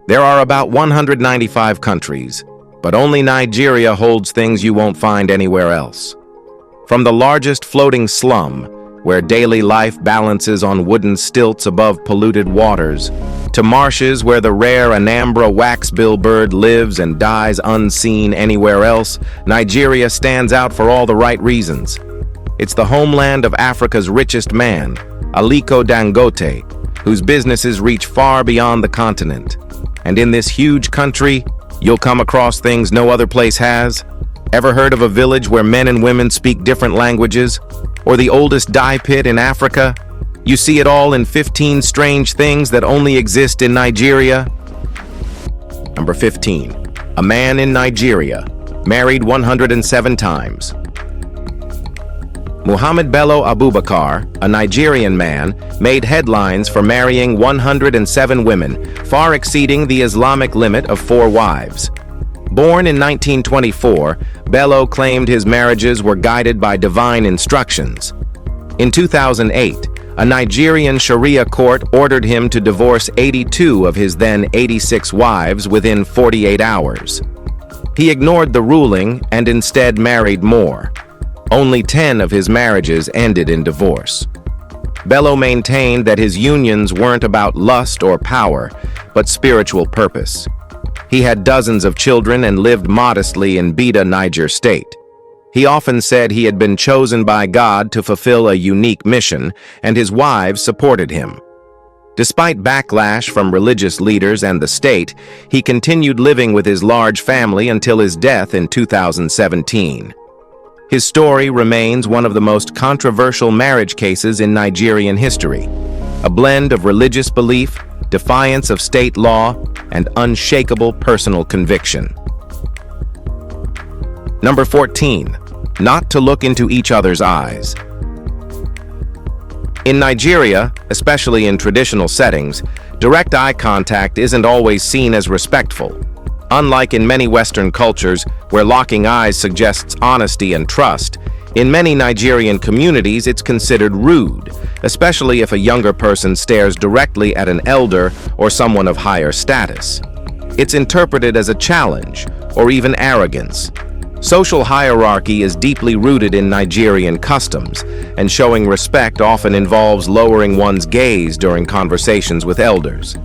There are about 195 countries, but only Nigeria holds things you won't find anywhere else. From the largest floating slum, where daily life balances on wooden stilts above polluted waters, to marshes where the rare Anambra waxbill bird lives and dies unseen anywhere else, Nigeria stands out for all the right reasons. It's the homeland of Africa's richest man, Aliko Dangote, whose businesses reach far beyond the continent. And in this huge country, you'll come across things no other place has. Ever heard of a village where men and women speak different languages? Or the oldest dye pit in Africa? You see it all in 15 strange things that only exist in Nigeria. Number 15. A man in Nigeria, married 107 times. Muhammad Bello Abubakar, a Nigerian man, made headlines for marrying 107 women, far exceeding the Islamic limit of 4 wives. Born in 1924, Bello claimed his marriages were guided by divine instructions. In 2008, a Nigerian Sharia court ordered him to divorce 82 of his then 86 wives within 48 hours. He ignored the ruling and instead married more. Only 10 of his marriages ended in divorce. Bello maintained that his unions weren't about lust or power, but spiritual purpose. He had dozens of children and lived modestly in Bida, Niger State. He often said he had been chosen by God to fulfill a unique mission, and his wives supported him. Despite backlash from religious leaders and the state, he continued living with his large family until his death in 2017. His story remains one of the most controversial marriage cases in Nigerian history, a blend of religious belief, defiance of state law, and unshakable personal conviction. Number 14. Not to look into each other's eyes. In Nigeria, especially in traditional settings, direct eye contact isn't always seen as respectful. Unlike in many Western cultures, where locking eyes suggests honesty and trust, in many Nigerian communities it's considered rude, especially if a younger person stares directly at an elder or someone of higher status. It's interpreted as a challenge or even arrogance. Social hierarchy is deeply rooted in Nigerian customs, and showing respect often involves lowering one's gaze during conversations with elders.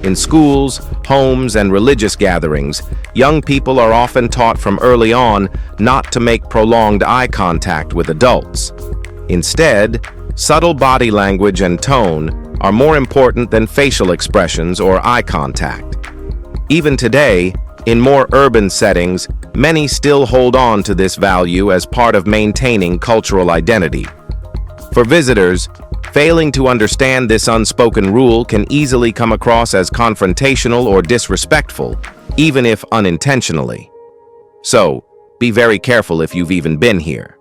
In schools, homes, and religious gatherings, young people are often taught from early on not to make prolonged eye contact with adults. Instead, subtle body language and tone are more important than facial expressions or eye contact. Even today, in more urban settings, many still hold on to this value as part of maintaining cultural identity. For visitors, failing to understand this unspoken rule can easily come across as confrontational or disrespectful, even if unintentionally. So, be very careful if you've even been here.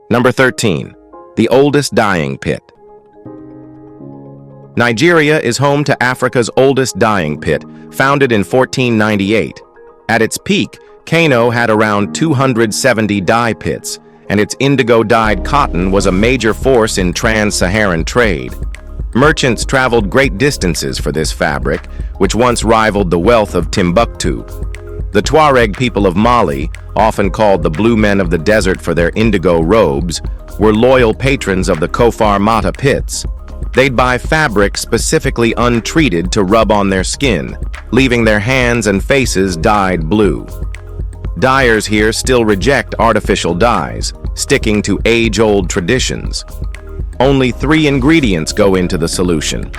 Number 13. The oldest dyeing pit. Nigeria is home to Africa's oldest dyeing pit, founded in 1498. At its peak, Kano had around 270 dye pits, and its indigo-dyed cotton was a major force in trans-Saharan trade. Merchants traveled great distances for this fabric, which once rivaled the wealth of Timbuktu. The Tuareg people of Mali, often called the Blue Men of the Desert for their indigo robes, were loyal patrons of the Kofar Mata pits. They'd buy fabric specifically untreated to rub on their skin, leaving their hands and faces dyed blue. Dyers here still reject artificial dyes, sticking to age-old traditions. Only 3 ingredients go into the solution: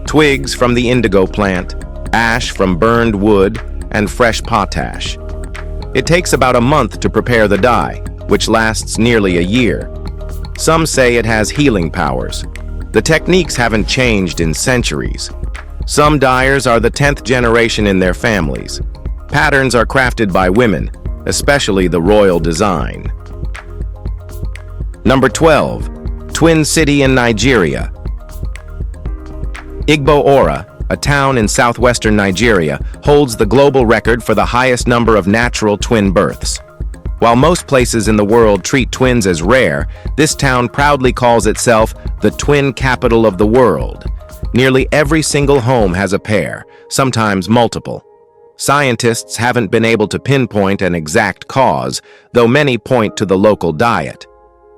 twigs from the indigo plant, ash from burned wood, and fresh potash. It takes about a month to prepare the dye, which lasts nearly a year. Some say it has healing powers. The techniques haven't changed in centuries. Some dyers are the 10th generation in their families. Patterns are crafted by women, especially the royal design. Number 12. Twin City in Nigeria. Igbo Ora, a town in southwestern Nigeria, holds the global record for the highest number of natural twin births. While most places in the world treat twins as rare, this town proudly calls itself the twin capital of the world. Nearly every single home has a pair, sometimes multiple. Scientists haven't been able to pinpoint an exact cause, though many point to the local diet.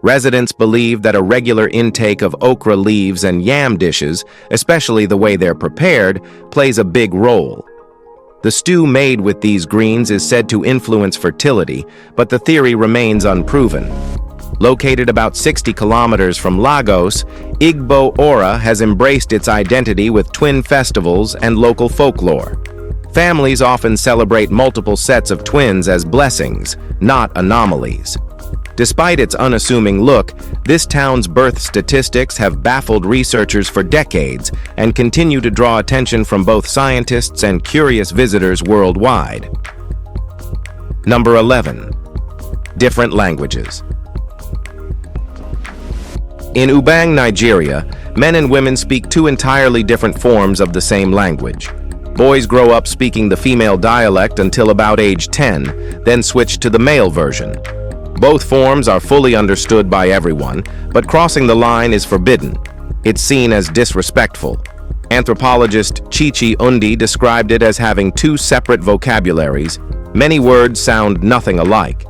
Residents believe that a regular intake of okra leaves and yam dishes, especially the way they're prepared, plays a big role. The stew made with these greens is said to influence fertility, but the theory remains unproven. Located about 60 kilometers from Lagos, Igbo Ora has embraced its identity with twin festivals and local folklore. Families often celebrate multiple sets of twins as blessings, not anomalies. Despite its unassuming look, this town's birth statistics have baffled researchers for decades and continue to draw attention from both scientists and curious visitors worldwide. Number 11. Different languages. In Ubang, Nigeria, men and women speak two entirely different forms of the same language. Boys grow up speaking the female dialect until about age 10, then switch to the male version. Both forms are fully understood by everyone, but crossing the line is forbidden. It's seen as disrespectful. Anthropologist Chichi Undi described it as having two separate vocabularies. Many words sound nothing alike.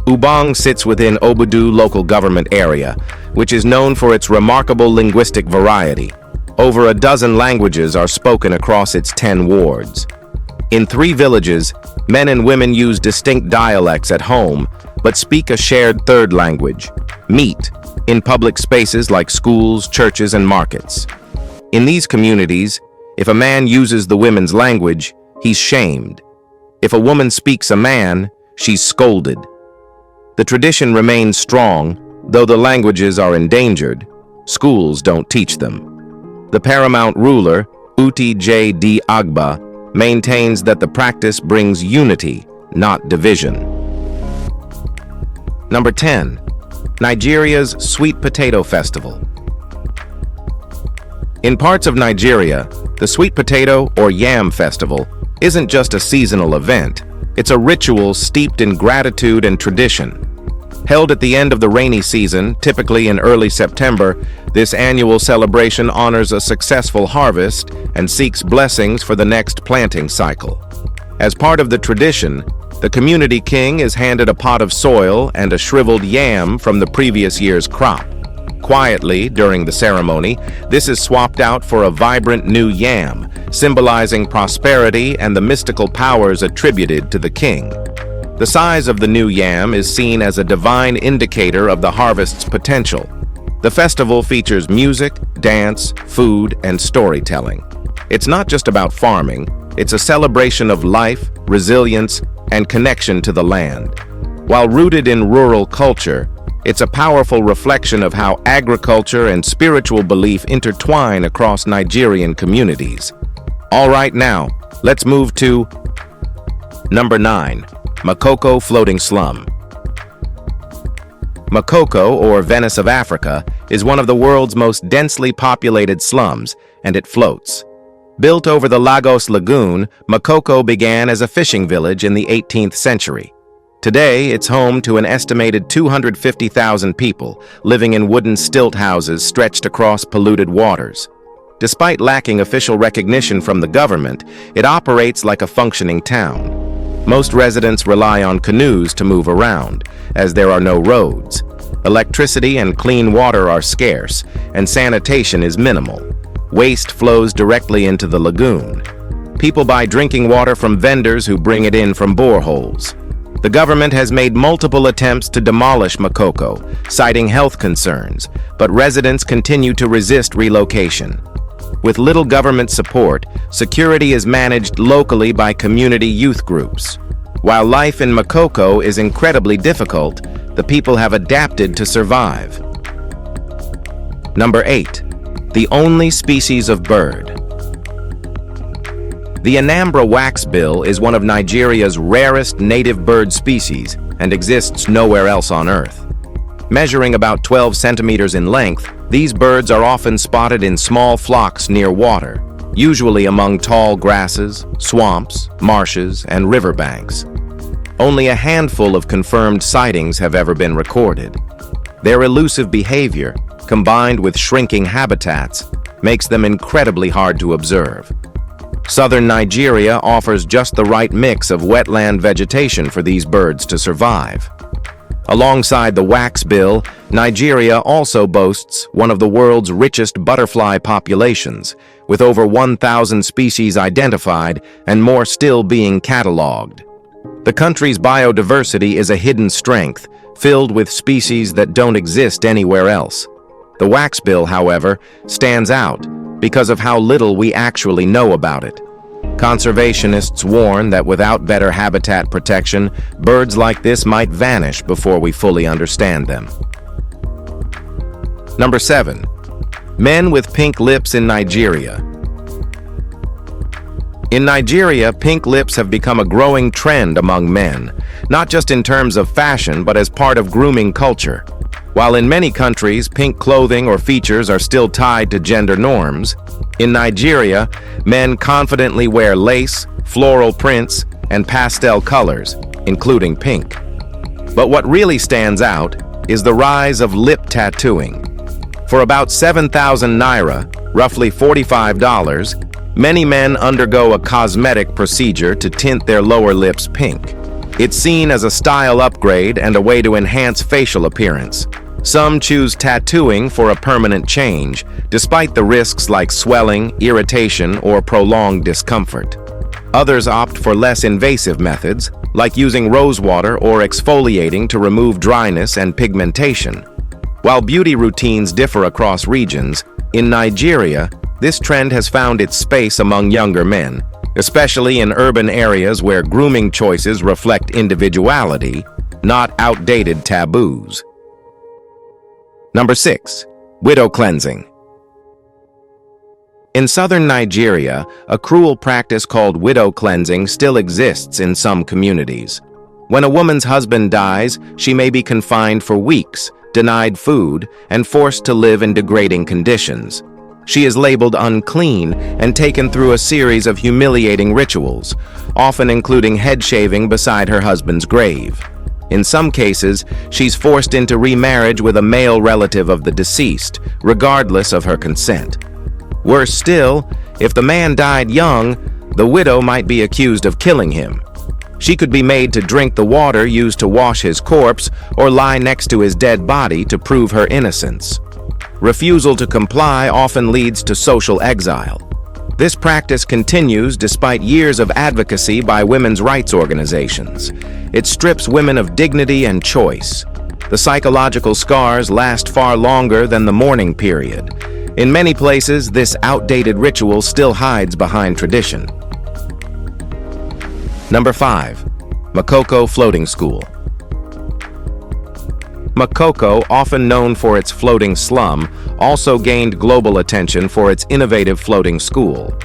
Ubang sits within Obudu local government area, which is known for its remarkable linguistic variety. Over a dozen languages are spoken across its 10 wards. In 3 villages, men and women use distinct dialects at home, but speak a shared third language, meet, in public spaces like schools, churches, and markets. In these communities, if a man uses the women's language, he's shamed. If a woman speaks a man, she's scolded. The tradition remains strong, though the languages are endangered. Schools don't teach them. The paramount ruler, Uti J.D. Agba, maintains that the practice brings unity, not division. Number 10. Nigeria's Sweet Potato Festival. In parts of Nigeria, the Sweet Potato or Yam Festival isn't just a seasonal event, it's a ritual steeped in gratitude and tradition. Held at the end of the rainy season, typically in early September, this annual celebration honors a successful harvest and seeks blessings for the next planting cycle. As part of the tradition, the community king is handed a pot of soil and a shriveled yam from the previous year's crop. Quietly, during the ceremony, this is swapped out for a vibrant new yam, symbolizing prosperity and the mystical powers attributed to the king. The size of the new yam is seen as a divine indicator of the harvest's potential. The festival features music, dance, food, and storytelling. It's not just about farming, it's a celebration of life, resilience, and connection to the land. While rooted in rural culture, it's a powerful reflection of how agriculture and spiritual belief intertwine across Nigerian communities. All right, now, let's move to number 9. Makoko Floating Slum. Makoko, or Venice of Africa, is one of the world's most densely populated slums, and it floats. Built over the Lagos Lagoon, Makoko began as a fishing village in the 18th century. Today, it's home to an estimated 250,000 people living in wooden stilt houses stretched across polluted waters. Despite lacking official recognition from the government, it operates like a functioning town. Most residents rely on canoes to move around, as there are no roads. Electricity and clean water are scarce, and sanitation is minimal. Waste flows directly into the lagoon. People buy drinking water from vendors who bring it in from boreholes. The government has made multiple attempts to demolish Makoko, citing health concerns, but residents continue to resist relocation. With little government support, security is managed locally by community youth groups. While life in Makoko is incredibly difficult, the people have adapted to survive. Number 8. The only species of bird. The Anambra waxbill is one of Nigeria's rarest native bird species and exists nowhere else on Earth. Measuring about 12 centimeters in length, these birds are often spotted in small flocks near water, usually among tall grasses, swamps, marshes, and riverbanks. Only a handful of confirmed sightings have ever been recorded. Their elusive behavior, combined with shrinking habitats, makes them incredibly hard to observe. Southern Nigeria offers just the right mix of wetland vegetation for these birds to survive. Alongside the waxbill, Nigeria also boasts one of the world's richest butterfly populations, with over 1,000 species identified and more still being catalogued. The country's biodiversity is a hidden strength, filled with species that don't exist anywhere else. The waxbill, however, stands out because of how little we actually know about it. Conservationists warn that without better habitat protection, birds like this might vanish before we fully understand them. Number 7. Men with pink lips in Nigeria. In Nigeria, pink lips have become a growing trend among men, not just in terms of fashion, but as part of grooming culture. While in many countries, pink clothing or features are still tied to gender norms, in Nigeria, men confidently wear lace, floral prints, and pastel colors, including pink. But what really stands out is the rise of lip tattooing. For about 7,000 naira, roughly $45, many men undergo a cosmetic procedure to tint their lower lips pink. It's seen as a style upgrade and a way to enhance facial appearance. Some choose tattooing for a permanent change, despite the risks like swelling, irritation, or prolonged discomfort. Others opt for less invasive methods, like using rose water or exfoliating to remove dryness and pigmentation. While beauty routines differ across regions, in Nigeria, this trend has found its space among younger men, especially in urban areas where grooming choices reflect individuality, not outdated taboos. Number 6. Widow cleansing. In southern Nigeria, a cruel practice called widow cleansing still exists in some communities. When a woman's husband dies, she may be confined for weeks, denied food, and forced to live in degrading conditions. She is labeled unclean and taken through a series of humiliating rituals, often including head shaving beside her husband's grave. In some cases, she's forced into remarriage with a male relative of the deceased, regardless of her consent. Worse still, if the man died young, the widow might be accused of killing him. She could be made to drink the water used to wash his corpse or lie next to his dead body to prove her innocence. Refusal to comply often leads to social exile. This practice continues despite years of advocacy by women's rights organizations. It strips women of dignity and choice. The psychological scars last far longer than the mourning period. In many places, this outdated ritual still hides behind tradition. Number 5. Makoko Floating School. Makoko, often known for its floating slum, also gained global attention for its innovative floating school.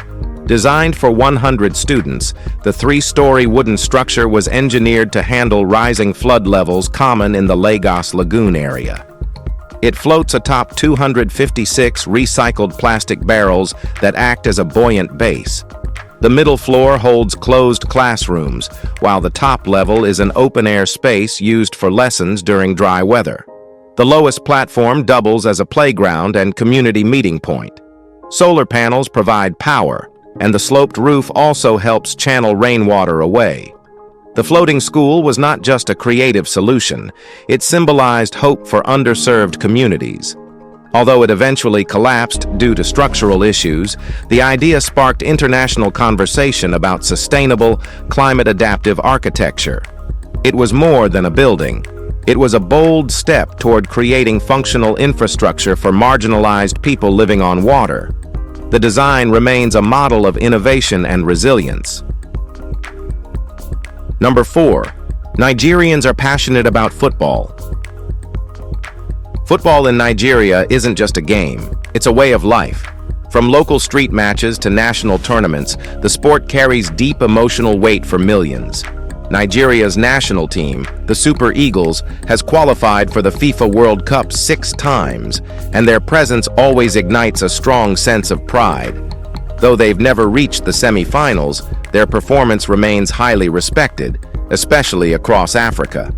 Designed for 100 students, the 3-story wooden structure was engineered to handle rising flood levels common in the Lagos Lagoon area. It floats atop 256 recycled plastic barrels that act as a buoyant base. The middle floor holds closed classrooms, while the top level is an open-air space used for lessons during dry weather. The lowest platform doubles as a playground and community meeting point. Solar panels provide power, and the sloped roof also helps channel rainwater away. The floating school was not just a creative solution, it symbolized hope for underserved communities. Although it eventually collapsed due to structural issues, the idea sparked international conversation about sustainable, climate-adaptive architecture. It was more than a building. It was a bold step toward creating functional infrastructure for marginalized people living on water. The design remains a model of innovation and resilience. Number 4. Nigerians are passionate about football. Football in Nigeria isn't just a game, it's a way of life. From local street matches to national tournaments, the sport carries deep emotional weight for millions. Nigeria's national team, the Super Eagles, has qualified for the FIFA World Cup 6 times, and their presence always ignites a strong sense of pride. Though they've never reached the semi-finals, their performance remains highly respected, especially across Africa.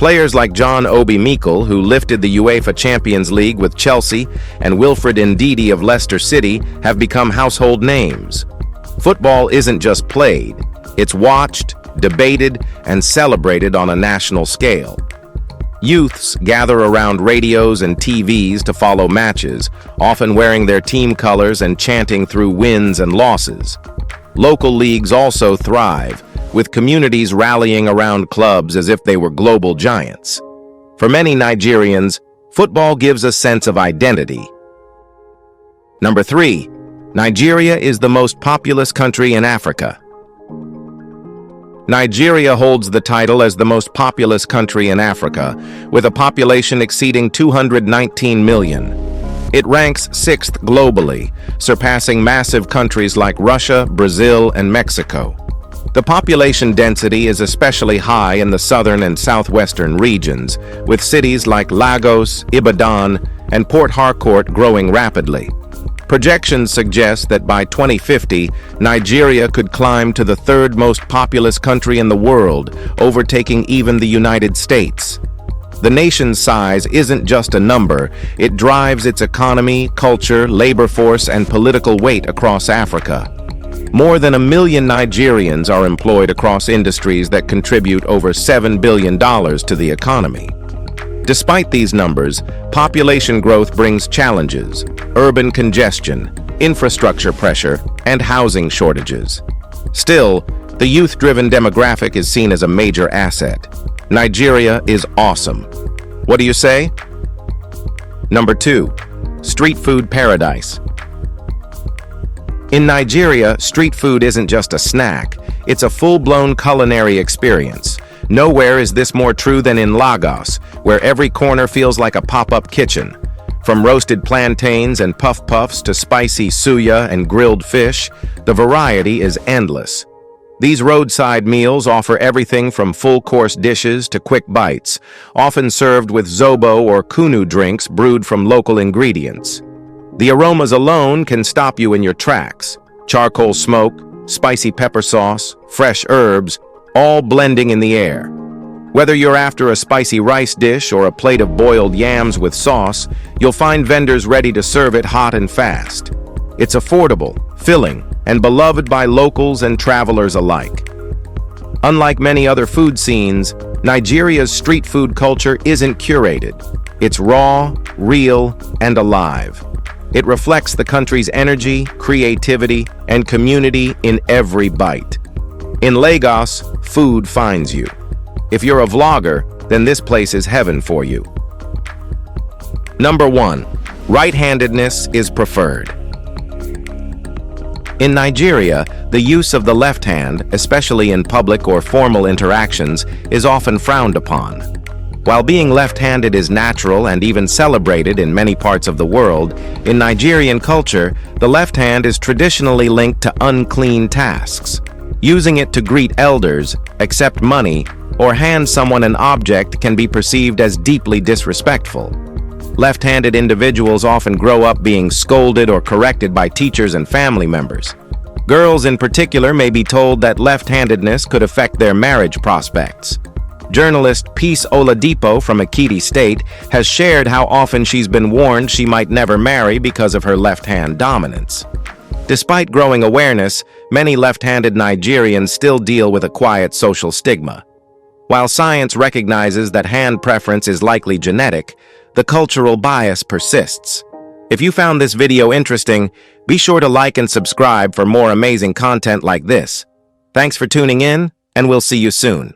Players like John Obi Mikel, who lifted the UEFA Champions League with Chelsea, and Wilfred Ndidi of Leicester City have become household names. Football isn't just played, it's watched, debated, and celebrated on a national scale. Youths gather around radios and TVs to follow matches, often wearing their team colors and chanting through wins and losses. Local leagues also thrive, with communities rallying around clubs as if they were global giants. For many Nigerians, football gives a sense of identity. Number 3. Nigeria is the most populous country in Africa. Nigeria holds the title as the most populous country in Africa, with a population exceeding 219 million. It ranks 6th globally, surpassing massive countries like Russia, Brazil, and Mexico. The population density is especially high in the southern and southwestern regions, with cities like Lagos, Ibadan, and Port Harcourt growing rapidly. Projections suggest that by 2050, Nigeria could climb to the 3rd most populous country in the world, overtaking even the United States. The nation's size isn't just a number, it drives its economy, culture, labor force, and political weight across Africa. More than 1 million Nigerians are employed across industries that contribute over $7 billion to the economy. Despite these numbers, population growth brings challenges: urban congestion, infrastructure pressure, and housing shortages. Still, the youth-driven demographic is seen as a major asset. Nigeria is awesome. What do you say? Number 2. Street food paradise. In Nigeria, street food isn't just a snack, it's a full-blown culinary experience. Nowhere is this more true than in Lagos, where every corner feels like a pop-up kitchen. From roasted plantains and puff-puffs to spicy suya and grilled fish, the variety is endless. These roadside meals offer everything from full-course dishes to quick bites, often served with zobo or kunu drinks brewed from local ingredients. The aromas alone can stop you in your tracks. Charcoal smoke, spicy pepper sauce, fresh herbs, all blending in the air. Whether you're after a spicy rice dish or a plate of boiled yams with sauce, you'll find vendors ready to serve it hot and fast. It's affordable, filling, and beloved by locals and travelers alike. Unlike many other food scenes, Nigeria's street food culture isn't curated. It's raw, real, and alive. It reflects the country's energy, creativity, and community in every bite. In Lagos, food finds you. If you're a vlogger, then this place is heaven for you. Number 1. Right-handedness is preferred. In Nigeria, the use of the left hand, especially in public or formal interactions, is often frowned upon. While being left-handed is natural and even celebrated in many parts of the world, in Nigerian culture, the left hand is traditionally linked to unclean tasks. Using it to greet elders, accept money, or hand someone an object can be perceived as deeply disrespectful. Left-handed individuals often grow up being scolded or corrected by teachers and family members. Girls in particular may be told that left-handedness could affect their marriage prospects. Journalist Peace Oladipo from Ekiti State has shared how often she's been warned she might never marry because of her left-hand dominance. Despite growing awareness, many left-handed Nigerians still deal with a quiet social stigma. While science recognizes that hand preference is likely genetic, the cultural bias persists. If you found this video interesting, be sure to like and subscribe for more amazing content like this. Thanks for tuning in, and we'll see you soon.